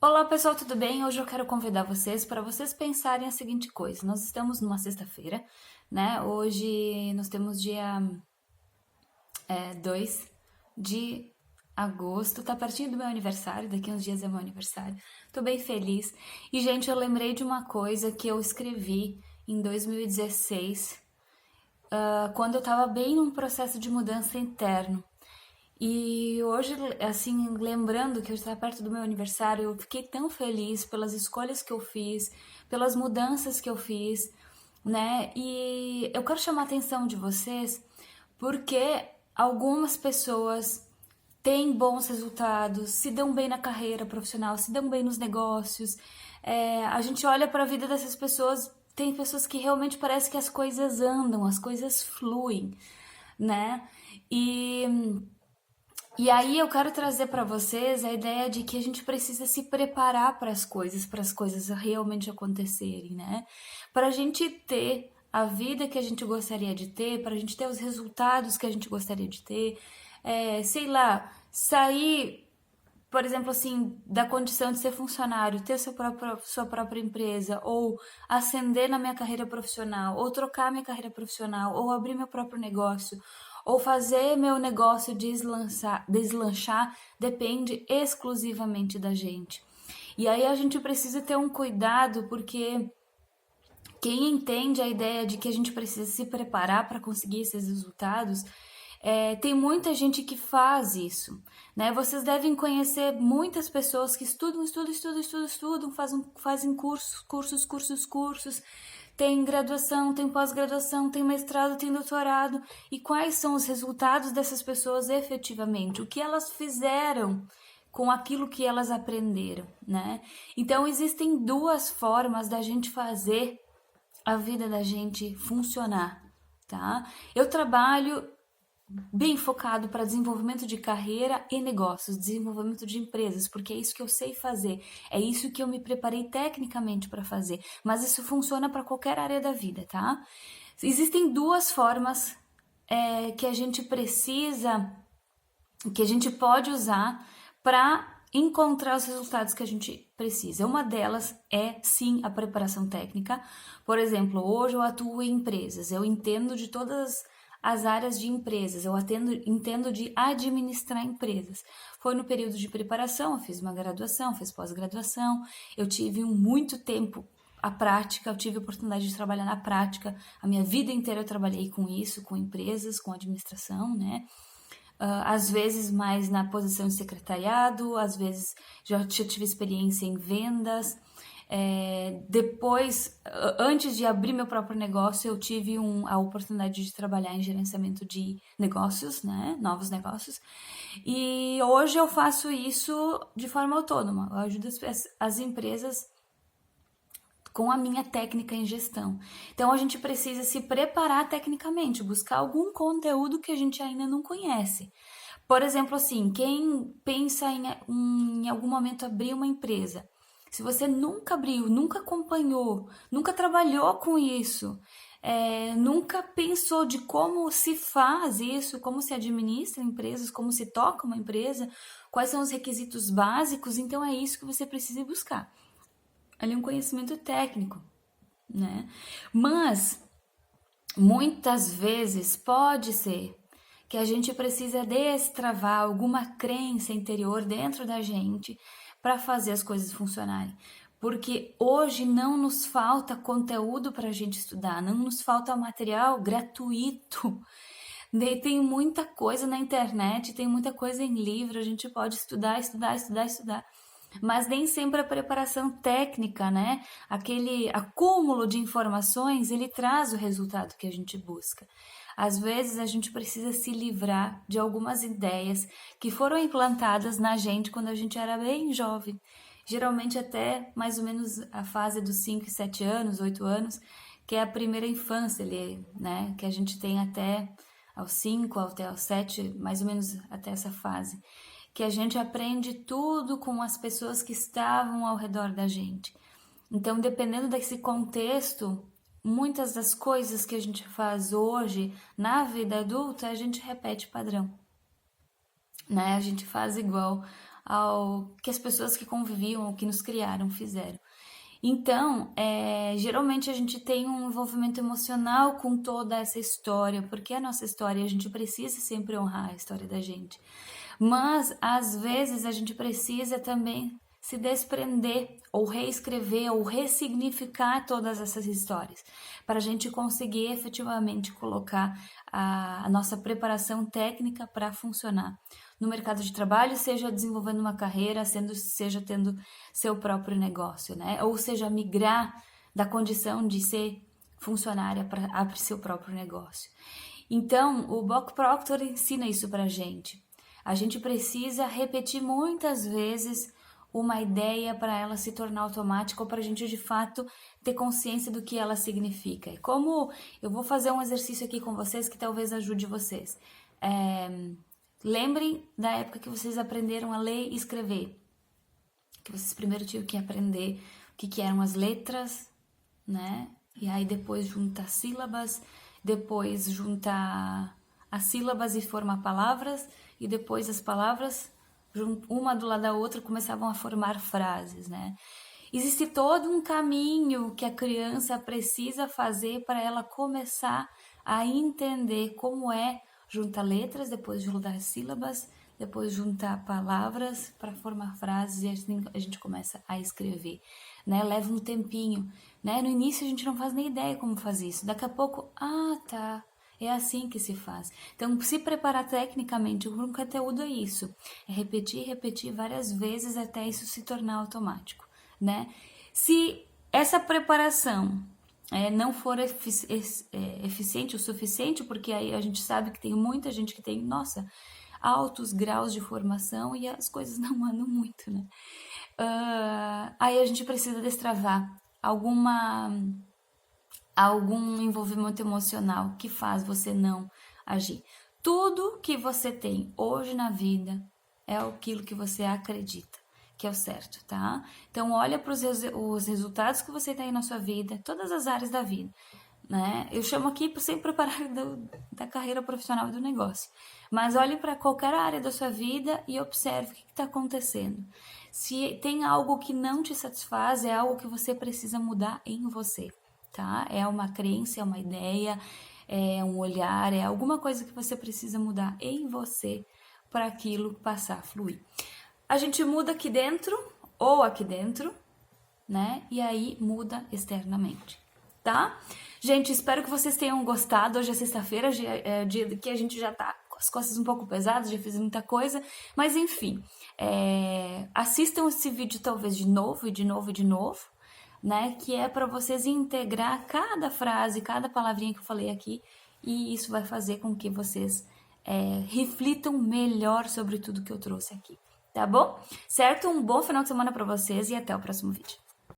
Olá pessoal, tudo bem? Hoje eu quero convidar vocês para vocês pensarem a seguinte coisa. Nós estamos numa sexta-feira, né? Hoje nós temos dia 2 de agosto, tá pertinho do meu aniversário, daqui uns dias é meu aniversário. Tô bem feliz. E, gente, eu lembrei de uma coisa que eu escrevi em 2016, quando eu tava bem num processo de mudança interno. E hoje, assim, lembrando que eu estava perto do meu aniversário, eu fiquei tão feliz pelas escolhas que eu fiz, pelas mudanças que eu fiz, né? E eu quero chamar a atenção de vocês porque algumas pessoas têm bons resultados, se dão bem na carreira profissional, se dão bem nos negócios. A gente olha para a vida dessas pessoas, tem pessoas que realmente parece que as coisas andam, as coisas fluem, né? E e aí eu quero trazer para vocês a ideia de que a gente precisa se preparar para as coisas realmente acontecerem, né? Para a gente ter a vida que a gente gostaria de ter, para a gente ter os resultados que a gente gostaria de ter, sei lá, sair, por exemplo, assim, da condição de ser funcionário, ter sua própria empresa, ou ascender na minha carreira profissional, ou trocar minha carreira profissional, ou abrir meu próprio negócio, ou fazer meu negócio deslanchar, depende exclusivamente da gente. E aí a gente precisa ter um cuidado, porque quem entende a ideia de que a gente precisa se preparar para conseguir esses resultados, tem muita gente que faz isso, né? Vocês devem conhecer muitas pessoas que estudam, fazem cursos, tem graduação, tem pós-graduação, tem mestrado, tem doutorado. E quais são os resultados dessas pessoas efetivamente? O que elas fizeram com aquilo que elas aprenderam, né? Então, existem duas formas da gente fazer a vida da gente funcionar, tá? Eu trabalho bem focado para desenvolvimento de carreira e negócios, desenvolvimento de empresas, porque é isso que eu sei fazer, é isso que eu me preparei tecnicamente para fazer, mas isso funciona para qualquer área da vida, tá? Existem duas formas que a gente precisa, que a gente pode usar para encontrar os resultados que a gente precisa. Uma delas é, sim, a preparação técnica. Por exemplo, hoje eu atuo em empresas, eu entendo de todas as áreas de empresas, eu entendo de administrar empresas. Foi no período de preparação, eu fiz uma graduação, fiz pós-graduação, eu tive muito tempo a prática, eu tive a oportunidade de trabalhar na prática, a minha vida inteira eu trabalhei com isso, com empresas, com administração, né? Às vezes mais na posição de secretariado, às vezes já tive experiência em vendas. Depois, antes de abrir meu próprio negócio, eu tive a oportunidade de trabalhar em gerenciamento de negócios, né? Novos negócios. E hoje eu faço isso de forma autônoma. Eu ajudo as empresas com a minha técnica em gestão. Então a gente precisa se preparar tecnicamente, buscar algum conteúdo que a gente ainda não conhece. Por exemplo, assim, quem pensa em algum momento abrir uma empresa, se você nunca abriu, nunca acompanhou, nunca trabalhou com isso, nunca pensou de como se faz isso, como se administra empresas, como se toca uma empresa, quais são os requisitos básicos, então é isso que você precisa buscar. Ali um conhecimento técnico, né? Mas muitas vezes pode ser que a gente precisa destravar alguma crença interior dentro da gente para fazer as coisas funcionarem. Porque hoje não nos falta conteúdo para a gente estudar, não nos falta material gratuito. Tem muita coisa na internet, tem muita coisa em livro, a gente pode estudar. Mas nem sempre a preparação técnica, né? Aquele acúmulo de informações, ele traz o resultado que a gente busca. Às vezes a gente precisa se livrar de algumas ideias que foram implantadas na gente quando a gente era bem jovem. Geralmente até mais ou menos a fase dos 5 e 7 anos, 8 anos, que é a primeira infância ali, né? Que a gente tem até aos 5, até aos 7, mais ou menos até essa fase, que a gente aprende tudo com as pessoas que estavam ao redor da gente. Então, dependendo desse contexto, muitas das coisas que a gente faz hoje na vida adulta, a gente repete padrão, né? A gente faz igual ao que as pessoas que conviviam, que nos criaram, fizeram. Então, geralmente a gente tem um envolvimento emocional com toda essa história, porque é a nossa história, a gente precisa sempre honrar a história da gente. Mas, às vezes, a gente precisa também se desprender, ou reescrever, ou ressignificar todas essas histórias, para a gente conseguir efetivamente colocar a nossa preparação técnica para funcionar no mercado de trabalho, seja desenvolvendo uma carreira, seja tendo seu próprio negócio, né? Ou seja, migrar da condição de ser funcionária para abrir seu próprio negócio. Então, o Bob Proctor ensina isso para a gente. A gente precisa repetir muitas vezes uma ideia para ela se tornar automática ou para a gente de fato ter consciência do que ela significa. E como eu vou fazer um exercício aqui com vocês que talvez ajude vocês. Lembrem da época que vocês aprenderam a ler e escrever. Que vocês primeiro tinham que aprender o que eram as letras, né? E aí depois juntar sílabas, depois juntar as sílabas e formar palavras, e depois as palavras, uma do lado da outra, começavam a formar frases, né? Existe todo um caminho que a criança precisa fazer para ela começar a entender como é juntar letras, depois juntar sílabas, depois juntar palavras para formar frases, e assim a gente começa a escrever, né? Leva um tempinho, né? No início a gente não faz nem ideia como fazer isso. Daqui a pouco, tá, é assim que se faz. Então, se preparar tecnicamente para um conteúdo é isso. É repetir várias vezes até isso se tornar automático, né? Se essa preparação não for eficiente o suficiente, porque aí a gente sabe que tem muita gente que tem, altos graus de formação e as coisas não andam muito, né? Aí a gente precisa destravar algum envolvimento emocional que faz você não agir. Tudo que você tem hoje na vida é aquilo que você acredita que é o certo, tá? Então, olha para os resultados que você tem na sua vida, todas as áreas da vida, né? Eu chamo aqui sempre para a área da carreira profissional do negócio. Mas olhe para qualquer área da sua vida e observe o que está acontecendo. Se tem algo que não te satisfaz, é algo que você precisa mudar em você, tá? É uma crença, é uma ideia, é um olhar, é alguma coisa que você precisa mudar em você para aquilo passar a fluir. A gente muda aqui dentro, né? E aí muda externamente, tá? Gente, espero que vocês tenham gostado. Hoje é sexta-feira, é dia que a gente já tá com as costas um pouco pesadas, já fiz muita coisa. Mas enfim, assistam esse vídeo talvez de novo, né? Que é para vocês integrar cada frase, cada palavrinha que eu falei aqui. E isso vai fazer com que vocês reflitam melhor sobre tudo que eu trouxe aqui. Tá bom? Certo? Um bom final de semana para vocês e até o próximo vídeo.